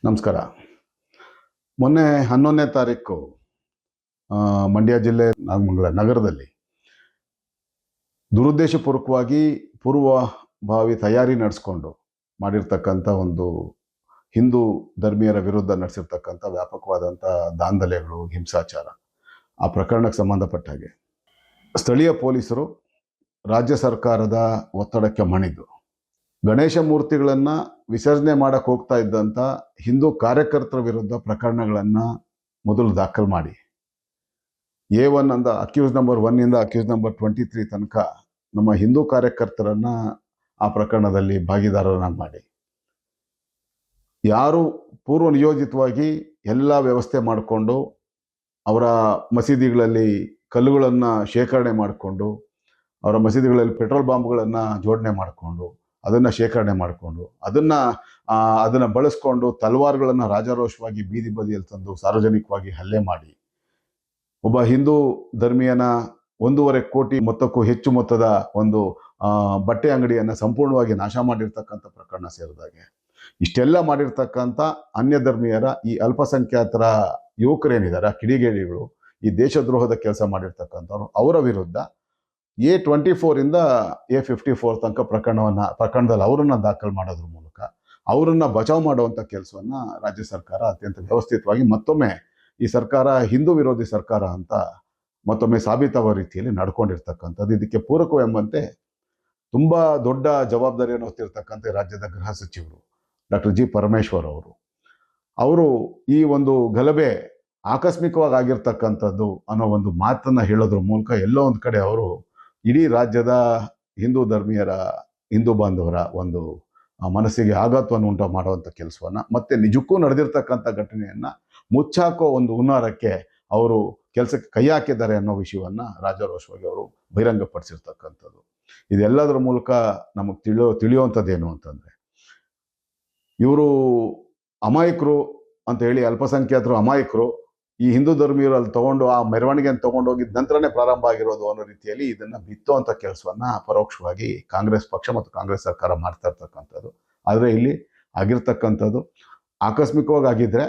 ನಮಸ್ಕಾರ. ಮೊನ್ನೆ 11ನೇ ತಾರೀಕು ಮಂಡ್ಯ ಜಿಲ್ಲೆ ನಾಗಮಂಗಲ ನಗರದಲ್ಲಿ ದುರುದ್ದೇಶಪೂರ್ವಕವಾಗಿ ಪೂರ್ವಭಾವಿ ತಯಾರಿ ನಡೆಸ್ಕೊಂಡು ಮಾಡಿರ್ತಕ್ಕಂಥ ಒಂದು ಹಿಂದೂ ಧರ್ಮೀಯರ ವಿರುದ್ಧ ನಡೆಸಿರ್ತಕ್ಕಂಥ ವ್ಯಾಪಕವಾದಂಥ ದಾಂಧಲೆಗಳು, ಹಿಂಸಾಚಾರ, ಆ ಪ್ರಕರಣಕ್ಕೆ ಸಂಬಂಧಪಟ್ಟ ಹಾಗೆ ಸ್ಥಳೀಯ ಪೊಲೀಸರು ರಾಜ್ಯ ಸರ್ಕಾರದ ಒತ್ತಡಕ್ಕೆ ಮಣಿದು ಗಣೇಶ ಮೂರ್ತಿಗಳನ್ನು ವಿಸರ್ಜನೆ ಮಾಡಕ್ಕೆ ಹೋಗ್ತಾ ಇದ್ದಂಥ ಹಿಂದೂ ಕಾರ್ಯಕರ್ತರ ವಿರುದ್ಧ ಪ್ರಕರಣಗಳನ್ನು ಮೊದಲು ದಾಖಲು ಮಾಡಿ A1 ಅಂದ ಅಕ್ಯೂಸ್ ನಂಬರ್ 1 ಅಕ್ಯೂಸ್ ನಂಬರ್ 23 ತನಕ ನಮ್ಮ ಹಿಂದೂ ಕಾರ್ಯಕರ್ತರನ್ನು ಆ ಪ್ರಕರಣದಲ್ಲಿ ಭಾಗಿದಾರರನ್ನಾಗಿ ಮಾಡಿ ಯಾರು ಪೂರ್ವ ನಿಯೋಜಿತವಾಗಿ ಎಲ್ಲ ವ್ಯವಸ್ಥೆ ಮಾಡಿಕೊಂಡು ಅವರ ಮಸೀದಿಗಳಲ್ಲಿ ಕಲ್ಲುಗಳನ್ನು ಶೇಖರಣೆ ಮಾಡಿಕೊಂಡು ಅವರ ಮಸೀದಿಗಳಲ್ಲಿ ಪೆಟ್ರೋಲ್ ಬಾಂಬ್ಗಳನ್ನು ಜೋಡಣೆ ಮಾಡಿಕೊಂಡು ಅದನ್ನು ಶೇಖರಣೆ ಮಾಡಿಕೊಂಡು ಅದನ್ನು ಬಳಸ್ಕೊಂಡು ತಲವಾರುಗಳನ್ನು ರಾಜಾರೋಷವಾಗಿ ಬೀದಿ ಬದಿಯಲ್ಲಿ ತಂದು ಸಾರ್ವಜನಿಕವಾಗಿ ಹಲ್ಲೆ ಮಾಡಿ ಒಬ್ಬ ಹಿಂದೂ ಧರ್ಮೀಯನ 1.5 ಕೋಟಿ ಮೊತ್ತಕ್ಕೂ ಹೆಚ್ಚು ಮೊತ್ತದ ಒಂದು ಬಟ್ಟೆ ಅಂಗಡಿಯನ್ನು ಸಂಪೂರ್ಣವಾಗಿ ನಾಶ ಮಾಡಿರ್ತಕ್ಕಂಥ ಪ್ರಕರಣ ಸೇರಿದಾಗೆ ಇಷ್ಟೆಲ್ಲ ಮಾಡಿರ್ತಕ್ಕಂಥ ಅನ್ಯ ಧರ್ಮೀಯರ ಈ ಅಲ್ಪಸಂಖ್ಯಾತರ ಯುವಕರೇನಿದ್ದಾರೆ, ಕಿಡಿಗೇಡಿಗಳು, ಈ ದೇಶದ್ರೋಹದ ಕೆಲಸ ಮಾಡಿರ್ತಕ್ಕಂಥವ್ರು, ಅವರ ವಿರುದ್ಧ A24 A54 ತನಕ ಪ್ರಕರಣದಲ್ಲಿ ಅವರನ್ನು ದಾಖಲು ಮಾಡೋದ್ರ ಮೂಲಕ ಅವರನ್ನು ಬಚಾವ್ ಮಾಡುವಂಥ ಕೆಲಸವನ್ನು ರಾಜ್ಯ ಸರ್ಕಾರ ಅತ್ಯಂತ ವ್ಯವಸ್ಥಿತವಾಗಿ ಮತ್ತೊಮ್ಮೆ ಈ ಸರ್ಕಾರ ಹಿಂದೂ ವಿರೋಧಿ ಸರ್ಕಾರ ಅಂತ ಮತ್ತೊಮ್ಮೆ ಸಾಬೀತಾಗುವ ರೀತಿಯಲ್ಲಿ ನಡ್ಕೊಂಡಿರ್ತಕ್ಕಂಥದ್ದು. ಇದಕ್ಕೆ ಪೂರಕವೆಂಬಂತೆ ತುಂಬ ದೊಡ್ಡ ಜವಾಬ್ದಾರಿಯನ್ನು ಹೊತ್ತಿರ್ತಕ್ಕಂಥ ರಾಜ್ಯದ ಗೃಹ ಸಚಿವರು ಡಾಕ್ಟರ್ G. ಪರಮೇಶ್ವರ್ ಅವರು ಈ ಒಂದು ಗಲಭೆ ಆಕಸ್ಮಿಕವಾಗಿ ಆಗಿರ್ತಕ್ಕಂಥದ್ದು ಅನ್ನೋ ಒಂದು ಮಾತನ್ನು ಹೇಳೋದ್ರ ಮೂಲಕ ಎಲ್ಲೋ ಒಂದು ಕಡೆ ಅವರು ಇಡೀ ರಾಜ್ಯದ ಹಿಂದೂ ಧರ್ಮೀಯರ, ಹಿಂದೂ ಬಾಂಧವರ ಒಂದು ಮನಸ್ಸಿಗೆ ಆಘಾತವನ್ನು ಉಂಟು ಮಾಡುವಂಥ ಕೆಲಸವನ್ನು ಮತ್ತೆ ನಿಜಕ್ಕೂ ನಡೆದಿರ್ತಕ್ಕಂಥ ಘಟನೆಯನ್ನು ಮುಚ್ಚಾಕೋ ಒಂದು ಹುನ್ನಾರಕ್ಕೆ ಅವರು ಕೆಲಸಕ್ಕೆ ಕೈ ಹಾಕಿದ್ದಾರೆ ಅನ್ನೋ ವಿಷಯವನ್ನು ರಾಜಾರೋಷವಾಗಿ ಅವರು ಬಹಿರಂಗಪಡಿಸಿರ್ತಕ್ಕಂಥದ್ದು. ಇದೆಲ್ಲದರ ಮೂಲಕ ನಮಗೆ ತಿಳಿಯುವಂಥದ್ದೇನು ಅಂತಂದರೆ, ಇವರು ಅಮಾಯಕರು ಅಂತ ಹೇಳಿ, ಅಲ್ಪಸಂಖ್ಯಾತರು ಅಮಾಯಕರು, ಈ ಹಿಂದೂ ಧರ್ಮೀಯರಲ್ಲಿ ತಗೊಂಡು ಆ ಮೆರವಣಿಗೆಯನ್ನು ತೊಗೊಂಡೋಗಿದ್ದ ನಂತರನೇ ಪ್ರಾರಂಭ ಆಗಿರೋದು ಅನ್ನೋ ರೀತಿಯಲ್ಲಿ ಇದನ್ನು ಬಿತ್ತುವಂಥ ಕೆಲಸವನ್ನು ಪರೋಕ್ಷವಾಗಿ ಕಾಂಗ್ರೆಸ್ ಪಕ್ಷ ಮತ್ತು ಕಾಂಗ್ರೆಸ್ ಸರ್ಕಾರ ಮಾಡ್ತಾ ಇರ್ತಕ್ಕಂಥದ್ದು. ಆದರೆ ಇಲ್ಲಿ ಆಗಿರ್ತಕ್ಕಂಥದ್ದು ಆಕಸ್ಮಿಕವಾಗಿ ಆಗಿದ್ದರೆ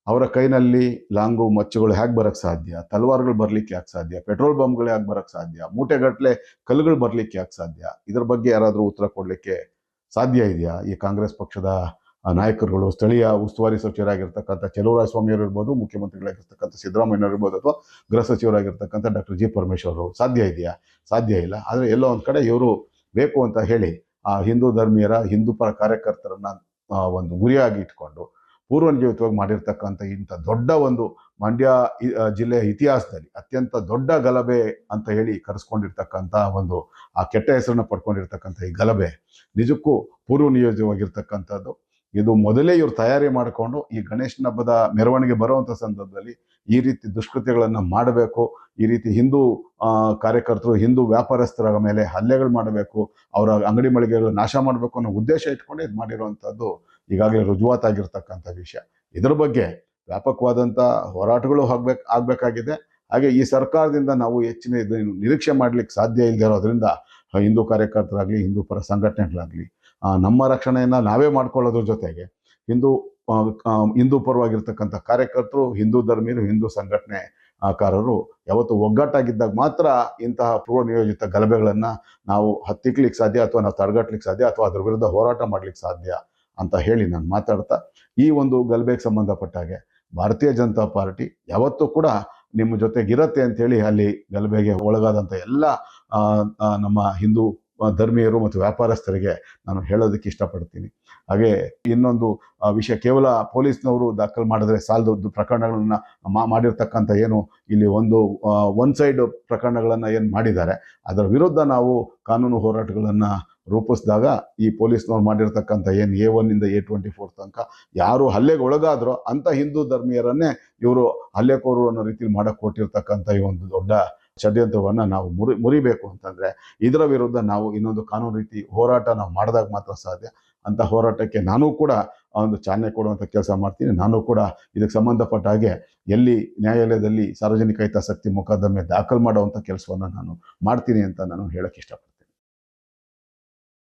ಅವರ ಕೈನಲ್ಲಿ ಲಾಂಗು ಮಚ್ಚುಗಳು ಹೇಗೆ ಬರೋಕ್ಕೆ ಸಾಧ್ಯ, ತಲವಾರುಗಳು ಬರಲಿಕ್ಕೆ ಯಾಕೆ ಸಾಧ್ಯ, ಪೆಟ್ರೋಲ್ ಬಾಂಬ್ಗಳು ಯಾಕೆ ಬರೋಕ್ಕೆ ಸಾಧ್ಯ, ಮೂಟೆಗಟ್ಟಲೆ ಕಲ್ಲುಗಳು ಬರಲಿಕ್ಕೆ ಯಾಕೆ ಸಾಧ್ಯ, ಇದ್ರ ಬಗ್ಗೆ ಯಾರಾದರೂ ಉತ್ತರ ಕೊಡಲಿಕ್ಕೆ ಸಾಧ್ಯ ಇದೆಯಾ? ಈ ಕಾಂಗ್ರೆಸ್ ಪಕ್ಷದ ನಾಯಕರುಗಳು, ಸ್ಥಳೀಯ ಉಸ್ತುವಾರಿ ಸಚಿವರಾಗಿರ್ತಕ್ಕಂಥ ಚಲುವರಾಯಸ್ವಾಮಿಯವರು ಇರ್ಬೋದು, ಮುಖ್ಯಮಂತ್ರಿಗಳಾಗಿರ್ತಕ್ಕಂಥ ಸಿದ್ದರಾಮಯ್ಯವರು ಇರ್ಬೋದು, ಅಥವಾ ಗೃಹ ಸಚಿವರಾಗಿರ್ತಕ್ಕಂಥ ಡಾಕ್ಟರ್ G. ಪರಮೇಶ್ವರ್ ಅವರು ಸಾಧ್ಯ ಇದೆಯಾ? ಸಾಧ್ಯ ಇಲ್ಲ. ಆದರೆ ಎಲ್ಲೋ ಒಂದು ಕಡೆ ಇವರು ಬೇಕು ಅಂತ ಹೇಳಿ ಆ ಹಿಂದೂ ಧರ್ಮೀಯರ, ಹಿಂದೂ ಪರ ಕಾರ್ಯಕರ್ತರನ್ನ ಒಂದು ಗುರಿಯಾಗಿ ಇಟ್ಕೊಂಡು ಪೂರ್ವನಿಯೋಜಿತವಾಗಿ ಮಾಡಿರ್ತಕ್ಕಂಥ ಇಂಥ ದೊಡ್ಡ ಒಂದು ಮಂಡ್ಯ ಜಿಲ್ಲೆಯ ಇತಿಹಾಸದಲ್ಲಿ ಅತ್ಯಂತ ದೊಡ್ಡ ಗಲಭೆ ಅಂತ ಹೇಳಿ ಕರೆಸ್ಕೊಂಡಿರ್ತಕ್ಕಂಥ ಒಂದು ಆ ಕೆಟ್ಟ ಹೆಸರನ್ನು ಪಡ್ಕೊಂಡಿರ್ತಕ್ಕಂಥ ಈ ಗಲಭೆ ನಿಜಕ್ಕೂ ಪೂರ್ವ ನಿಯೋಜಿತವಾಗಿರ್ತಕ್ಕಂಥದ್ದು. ಇದು ಮೊದಲೇ ಇವರು ತಯಾರಿ ಮಾಡಿಕೊಂಡು ಈ ಗಣೇಶನ ಹಬ್ಬದ ಮೆರವಣಿಗೆ ಬರುವಂಥ ಸಂದರ್ಭದಲ್ಲಿ ಈ ರೀತಿ ದುಷ್ಕೃತ್ಯಗಳನ್ನು ಮಾಡಬೇಕು, ಈ ರೀತಿ ಹಿಂದೂ ಕಾರ್ಯಕರ್ತರು, ಹಿಂದೂ ವ್ಯಾಪಾರಸ್ಥರ ಮೇಲೆ ಹಲ್ಲೆಗಳು ಮಾಡಬೇಕು, ಅವರ ಅಂಗಡಿ ಮಳಿಗೆಗಳು ನಾಶ ಮಾಡಬೇಕು ಅನ್ನೋ ಉದ್ದೇಶ ಇಟ್ಕೊಂಡು ಇದು ಮಾಡಿರುವಂಥದ್ದು ಈಗಾಗಲೇ ರುಜುವಾತಾಗಿರ್ತಕ್ಕಂಥ ವಿಷಯ. ಇದರ ಬಗ್ಗೆ ವ್ಯಾಪಕವಾದಂಥ ಹೋರಾಟಗಳು ಆಗಬೇಕಾಗಿದೆ. ಹಾಗೆ ಈ ಸರ್ಕಾರದಿಂದ ನಾವು ಹೆಚ್ಚಿನ ಇದನ್ನು ನಿರೀಕ್ಷೆ ಮಾಡಲಿಕ್ಕೆ ಸಾಧ್ಯ ಇಲ್ಲದೆ ಇರೋದ್ರಿಂದ ಹಿಂದೂ ಕಾರ್ಯಕರ್ತರಾಗಲಿ, ಹಿಂದೂ ಪರ ಸಂಘಟನೆಗಳಾಗಲಿ ನಮ್ಮ ರಕ್ಷಣೆಯನ್ನು ನಾವೇ ಮಾಡ್ಕೊಳ್ಳೋದ್ರ ಜೊತೆಗೆ ಹಿಂದೂ ಪರವಾಗಿರ್ತಕ್ಕಂಥ ಕಾರ್ಯಕರ್ತರು, ಹಿಂದೂ ಧರ್ಮೀಯರು, ಹಿಂದೂ ಸಂಘಟನೆಕಾರರು ಯಾವತ್ತು ಒಗ್ಗಟ್ಟಾಗಿದ್ದಾಗ ಮಾತ್ರ ಇಂತಹ ಪೂರ್ವ ನಿಯೋಜಿತ ಗಲಭೆಗಳನ್ನು ನಾವು ಹತ್ತಿಕ್ಲಿಕ್ಕೆ ಸಾಧ್ಯ, ಅಥವಾ ನಾವು ತಡೆಗಟ್ಟಲಿಕ್ಕೆ ಸಾಧ್ಯ, ಅಥವಾ ಅದ್ರ ವಿರುದ್ಧ ಹೋರಾಟ ಮಾಡಲಿಕ್ಕೆ ಸಾಧ್ಯ ಅಂತ ಹೇಳಿ ನಾನು ಮಾತಾಡ್ತಾ, ಈ ಒಂದು ಗಲಭೆಗೆ ಸಂಬಂಧಪಟ್ಟ ಹಾಗೆ ಭಾರತೀಯ ಜನತಾ ಪಾರ್ಟಿ ಯಾವತ್ತೂ ಕೂಡ ನಿಮ್ಮ ಜೊತೆಗಿರತ್ತೆ ಅಂಥೇಳಿ ಅಲ್ಲಿ ಗಲಭೆಗೆ ಒಳಗಾದಂಥ ಎಲ್ಲ ನಮ್ಮ ಹಿಂದೂ ಧರ್ಮೀಯರು ಮತ್ತು ವ್ಯಾಪಾರಸ್ಥರಿಗೆ ನಾನು ಹೇಳೋದಕ್ಕೆ ಇಷ್ಟಪಡ್ತೀನಿ. ಹಾಗೆ ಇನ್ನೊಂದು ವಿಷಯ, ಕೇವಲ ಪೊಲೀಸ್ನವರು ದಾಖಲು ಮಾಡಿದ್ರೆ ಸಾಲದು, ಪ್ರಕರಣಗಳನ್ನ ಮಾಡಿರ್ತಕ್ಕಂಥ ಏನು ಇಲ್ಲಿ ಒನ್ ಸೈಡ್ ಪ್ರಕರಣಗಳನ್ನು ಏನು ಮಾಡಿದ್ದಾರೆ ಅದರ ವಿರುದ್ಧ ನಾವು ಕಾನೂನು ಹೋರಾಟಗಳನ್ನು ರೂಪಿಸಿದಾಗ ಈ ಪೊಲೀಸ್ನವ್ರು ಮಾಡಿರ್ತಕ್ಕಂಥ ಏನು A1 A24 ತನಕ ಯಾರು ಹಲ್ಲೆಗೆ ಒಳಗಾದ್ರೋ ಅಂಥ ಹಿಂದೂ ಧರ್ಮೀಯರನ್ನೇ ಇವರು ಹಲ್ಲೆಕೋರು ಅನ್ನೋ ರೀತಿಯಲ್ಲಿ ಮಾಡಕ್ಕೆ ಕೊಟ್ಟಿರ್ತಕ್ಕಂಥ ಈ ಒಂದು ದೊಡ್ಡ ಷಡ್ಯಂತ್ರವನ್ನು ನಾವು ಮುರಿಬೇಕು ಅಂತಂದರೆ ಇದರ ವಿರುದ್ಧ ನಾವು ಇನ್ನೊಂದು ಕಾನೂನು ರೀತಿ ಹೋರಾಟ ನಾವು ಮಾಡಿದಾಗ ಮಾತ್ರ ಸಾಧ್ಯ. ಅಂಥ ಹೋರಾಟಕ್ಕೆ ನಾನು ಕೂಡ ಒಂದು ಚಾಲನೆ ಕೊಡುವಂಥ ಕೆಲಸ ಮಾಡ್ತೀನಿ. ನಾನು ಕೂಡ ಇದಕ್ಕೆ ಸಂಬಂಧಪಟ್ಟ ಹಾಗೆ ಎಲ್ಲಿ ನ್ಯಾಯಾಲಯದಲ್ಲಿ ಸಾರ್ವಜನಿಕ ಹಿತಾಸಕ್ತಿ ಮೊಕದ್ದಮೆ ದಾಖಲು ಮಾಡುವಂಥ ಕೆಲಸವನ್ನು ನಾನು ಮಾಡ್ತೀನಿ ಅಂತ ನಾನು ಹೇಳೋಕ್ಕೆ ಇಷ್ಟಪಡ್ತೀನಿ.